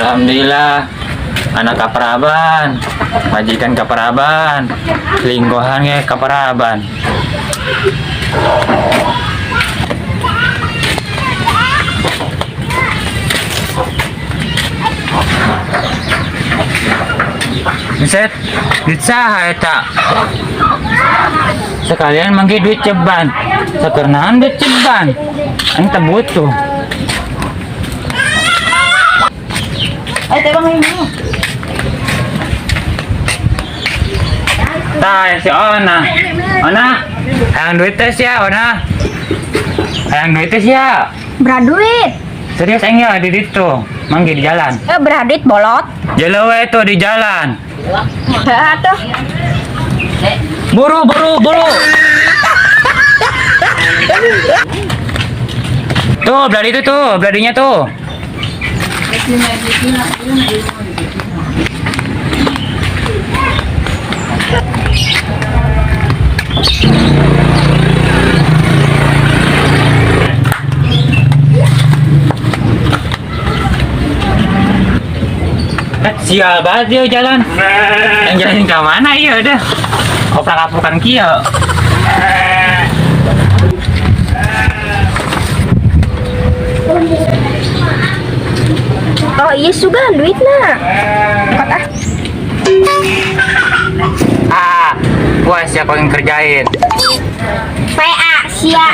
Alhamdulillah, anak kaparaban, majikan kaparaban, lingkuhannya kaparaban. Set, duit saha eta. Sekalian mangke duit ceban. Sakeurnahan duit ceban. Anta butuh. Ay, teka ngayon mo. Tah, si Ona. Ona, hayang duit teh sia, Ona. Hayang duit teh sia. Berduit. Serius aing ya di ditu. Mangge di jalan. Berduit bolot. Jelo we tuh di jalan. Tuh. Buru, buru, buru. Tuh, beladi itu tuh, beladinya tuh. Sial banget dia jalan. Yang jalan ke mana iya udah. Oprak-apukan kieu. Oh iya juga duitnya. Angkat Puas ya kau yang kerjain. PA sia.